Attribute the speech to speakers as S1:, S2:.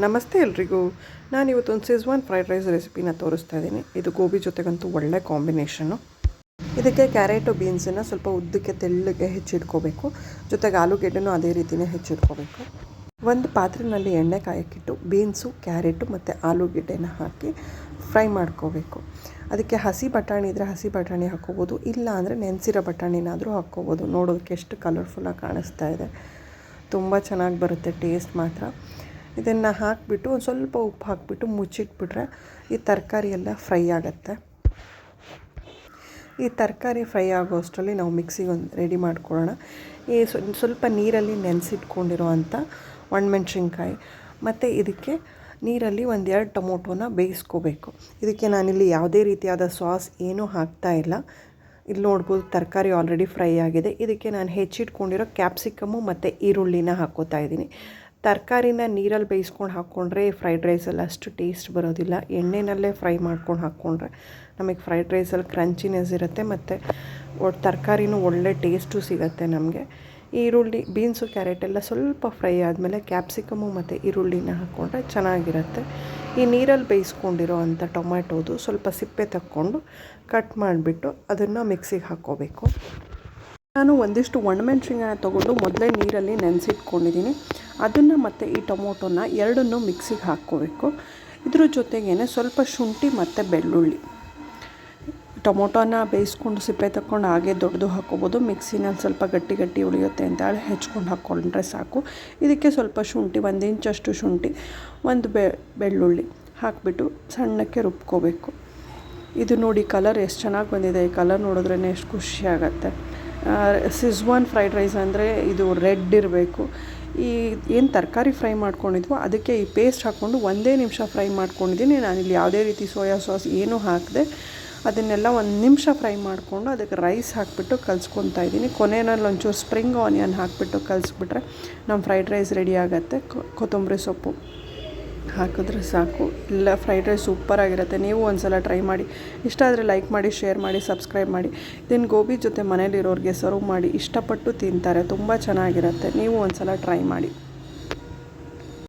S1: ನಮಸ್ತೆ ಎಲ್ರಿಗೂ. ನಾನಿವತ್ತೊಂದು Schezwan fried rice ರೆಸಿಪಿನ ತೋರಿಸ್ತಾ ಇದ್ದೀನಿ. ಇದು ಗೋಬಿ ಜೊತೆಗಂತೂ ಒಳ್ಳೆ ಕಾಂಬಿನೇಷನ್ನು. ಇದಕ್ಕೆ ಕ್ಯಾರೆಟು ಬೀನ್ಸನ್ನು ಸ್ವಲ್ಪ ಉದ್ದಕ್ಕೆ ತೆಳ್ಳಗೆ ಹೆಚ್ಚಿಟ್ಕೋಬೇಕು. ಜೊತೆಗೆ ಆಲೂಗೆಡ್ಡೆನೂ ಅದೇ ರೀತಿಯೇ ಹೆಚ್ಚಿಟ್ಕೋಬೇಕು. ಒಂದು ಪಾತ್ರೆಯಲ್ಲಿ ಎಣ್ಣೆ ಕಾಯಕ್ಕಿಟ್ಟು ಬೀನ್ಸು, ಕ್ಯಾರೆಟು ಮತ್ತು ಆಲೂಗೆಡ್ಡೆನ ಹಾಕಿ ಫ್ರೈ ಮಾಡ್ಕೋಬೇಕು. ಅದಕ್ಕೆ ಹಸಿ ಬಟಾಣಿ ಇದ್ದರೆ ಹಸಿ ಬಟಾಣಿ ಹಾಕ್ಕೋಬೋದು, ಇಲ್ಲ ಅಂದರೆ ನೆನೆಸಿರೋ ಬಟಾಣಿನಾದರೂ ಹಾಕ್ಕೋಬೋದು. ನೋಡೋದಕ್ಕೆ ಎಷ್ಟು ಕಲರ್ಫುಲ್ಲಾಗಿ ಕಾಣಿಸ್ತಾ ಇದೆ, ತುಂಬ ಚೆನ್ನಾಗಿ ಬರುತ್ತೆ ಟೇಸ್ಟ್ ಮಾತ್ರ. ಇದನ್ನು ಹಾಕಿಬಿಟ್ಟು ಒಂದು ಸ್ವಲ್ಪ ಉಪ್ಪು ಹಾಕಿಬಿಟ್ಟು ಮುಚ್ಚಿಟ್ಬಿಟ್ರೆ ಈ ತರಕಾರಿ ಎಲ್ಲ ಫ್ರೈ ಆಗುತ್ತೆ. ಈ ತರಕಾರಿ ಫ್ರೈ ಆಗೋ ಅಷ್ಟರಲ್ಲಿ ನಾವು ಮಿಕ್ಸಿಗೆ ಒಂದು ರೆಡಿ ಮಾಡ್ಕೊಳ್ಳೋಣ. ಈ ಸ್ವಲ್ಪ ನೀರಲ್ಲಿ ನೆನೆಸಿಟ್ಕೊಂಡಿರೋ ಅಂಥ ಒಣಮೆಣ್ಸಿನ್ಕಾಯಿ ಮತ್ತು ಇದಕ್ಕೆ ನೀರಲ್ಲಿ 1-2 ಟೊಮೊಟೊನ ಬೇಯಿಸ್ಕೋಬೇಕು. ಇದಕ್ಕೆ ನಾನಿಲ್ಲಿ ಯಾವುದೇ ರೀತಿಯಾದ ಸಾಸ್ ಏನೂ ಹಾಕ್ತಾಯಿಲ್ಲ. ಇಲ್ಲಿ ನೋಡ್ಬೋದು ತರಕಾರಿ ಆಲ್ರೆಡಿ ಫ್ರೈ ಆಗಿದೆ. ಇದಕ್ಕೆ ನಾನು ಹೆಚ್ಚಿಟ್ಕೊಂಡಿರೋ ಕ್ಯಾಪ್ಸಿಕಮ್ಮು ಮತ್ತು ಈರುಳ್ಳಿನ ಹಾಕ್ಕೋತಾ ಇದ್ದೀನಿ. ತರಕಾರಿನ ನೀರಲ್ಲಿ ಬೇಯಿಸ್ಕೊಂಡು ಹಾಕ್ಕೊಂಡ್ರೆ ಫ್ರೈಡ್ ರೈಸಲ್ಲಿ ಅಷ್ಟು ಟೇಸ್ಟ್ ಬರೋದಿಲ್ಲ. ಎಣ್ಣೆನಲ್ಲೇ ಫ್ರೈ ಮಾಡ್ಕೊಂಡು ಹಾಕ್ಕೊಂಡ್ರೆ ನಮಗೆ ಫ್ರೈಡ್ ರೈಸಲ್ಲಿ ಕ್ರಂಚಿನೆಸ್ ಇರುತ್ತೆ ಮತ್ತು ತರಕಾರಿನೂ ಒಳ್ಳೆ ಟೇಸ್ಟು ಸಿಗುತ್ತೆ ನಮಗೆ. ಈರುಳ್ಳಿ, ಬೀನ್ಸು, ಕ್ಯಾರೆಟ್ ಎಲ್ಲ ಸ್ವಲ್ಪ ಫ್ರೈ ಆದಮೇಲೆ ಕ್ಯಾಪ್ಸಿಕಮ್ಮು ಮತ್ತು ಈರುಳ್ಳಿನ ಹಾಕ್ಕೊಂಡ್ರೆ ಚೆನ್ನಾಗಿರುತ್ತೆ. ಈ ನೀರಲ್ಲಿ ಬೇಯಿಸ್ಕೊಂಡಿರೋ ಅಂಥ ಟೊಮ್ಯಾಟೋದು ಸ್ವಲ್ಪ ಸಿಪ್ಪೆ ತಕ್ಕೊಂಡು ಕಟ್ ಮಾಡಿಬಿಟ್ಟು ಅದನ್ನು ಮಿಕ್ಸಿಗೆ ಹಾಕ್ಕೋಬೇಕು. ನಾನು ಒಂದಿಷ್ಟು ಒಣಮೆಣ್ಸಿನ್ಕಾಯಿ ತೊಗೊಂಡು ಮೊದಲೇ ನೀರಲ್ಲಿ ನೆನೆಸಿಟ್ಕೊಂಡಿದ್ದೀನಿ. ಅದನ್ನು ಮತ್ತು ಈ ಟೊಮೊಟೊನ ಎರಡನ್ನೂ ಮಿಕ್ಸಿಗೆ ಹಾಕ್ಕೋಬೇಕು. ಇದ್ರ ಜೊತೆಗೇ ಸ್ವಲ್ಪ ಶುಂಠಿ ಮತ್ತು ಬೆಳ್ಳುಳ್ಳಿ. ಟೊಮೊಟೊನ ಬೇಯಿಸ್ಕೊಂಡು ಸಿಪ್ಪೆ ತಕ್ಕೊಂಡು ಹಾಗೆ ದೊಡ್ಡದು ಹಾಕ್ಕೋಬೋದು. ಮಿಕ್ಸಿನಲ್ಲಿ ಸ್ವಲ್ಪ ಗಟ್ಟಿ ಗಟ್ಟಿ ಉಳಿಯುತ್ತೆ ಅಂತ ಹೇಳಿ ಹೆಚ್ಕೊಂಡು ಹಾಕ್ಕೊಂಡ್ರೆ ಸಾಕು. ಇದಕ್ಕೆ ಸ್ವಲ್ಪ ಶುಂಠಿ, 1 ಇಂಚಷ್ಟು ಶುಂಠಿ, 1 ಬೆಳ್ಳುಳ್ಳಿ ಹಾಕಿಬಿಟ್ಟು ಸಣ್ಣಕ್ಕೆ ರುಬ್ಕೋಬೇಕು. ಇದು ನೋಡಿ ಕಲರ್ ಎಷ್ಟು ಚೆನ್ನಾಗಿ ಬಂದಿದೆ. ಈ ಕಲರ್ ನೋಡಿದ್ರೇ ಎಷ್ಟು ಖುಷಿಯಾಗತ್ತೆ. ಸೆಜ್ವಾನ್ ಫ್ರೈಡ್ ರೈಸ್ ಅಂದರೆ ಇದು ರೆಡ್ ಇರಬೇಕು. ಈ ಏನು ತರಕಾರಿ ಫ್ರೈ ಮಾಡ್ಕೊಂಡಿದ್ವೋ ಅದಕ್ಕೆ ಈ ಪೇಸ್ಟ್ ಹಾಕ್ಕೊಂಡು 1 ನಿಮಿಷ ಫ್ರೈ ಮಾಡ್ಕೊಂಡಿದ್ದೀನಿ. ನಾನಿಲ್ಲಿ ಯಾವುದೇ ರೀತಿ ಸೋಯಾ ಸಾಸ್ ಏನೂ ಹಾಕಿದೆ. ಅದನ್ನೆಲ್ಲ 1 ನಿಮಿಷ ಫ್ರೈ ಮಾಡಿಕೊಂಡು ಅದಕ್ಕೆ ರೈಸ್ ಹಾಕಿಬಿಟ್ಟು ಕಲಿಸ್ಕೊತಾ ಇದ್ದೀನಿ. ಕೊನೆಯಲ್ಲಿ ಒಂಚೂರು ಸ್ಪ್ರಿಂಗ್ ಆನಿಯನ್ ಹಾಕಿಬಿಟ್ಟು ಕಲಿಸ್ಬಿಟ್ರೆ ನಮ್ಮ ಫ್ರೈಡ್ ರೈಸ್ ರೆಡಿ ಆಗುತ್ತೆ. ಕೊತ್ತಂಬರಿ ಸೊಪ್ಪು ಹಾಕಿದ್ರೆ ಸಾಕು. ಇಲ್ಲ, ಫ್ರೈಡ್ ರೈಸ್ ಸೂಪರಾಗಿರುತ್ತೆ. ನೀವು ಒಂದು ಸಲ ಟ್ರೈ ಮಾಡಿ. ಇಷ್ಟ ಆದರೆ ಲೈಕ್ ಮಾಡಿ, ಶೇರ್ ಮಾಡಿ, ಸಬ್ಸ್ಕ್ರೈಬ್ ಮಾಡಿ. ಇದನ್ನು ಗೋಬಿ ಜೊತೆ ಮನೇಲಿರೋರಿಗೆ ಸರ್ವ್ ಮಾಡಿ ಇಷ್ಟಪಟ್ಟು ತಿಂತಾರೆ. ತುಂಬ ಚೆನ್ನಾಗಿರುತ್ತೆ. ನೀವು ಒಂದು ಸಲ ಟ್ರೈ ಮಾಡಿ.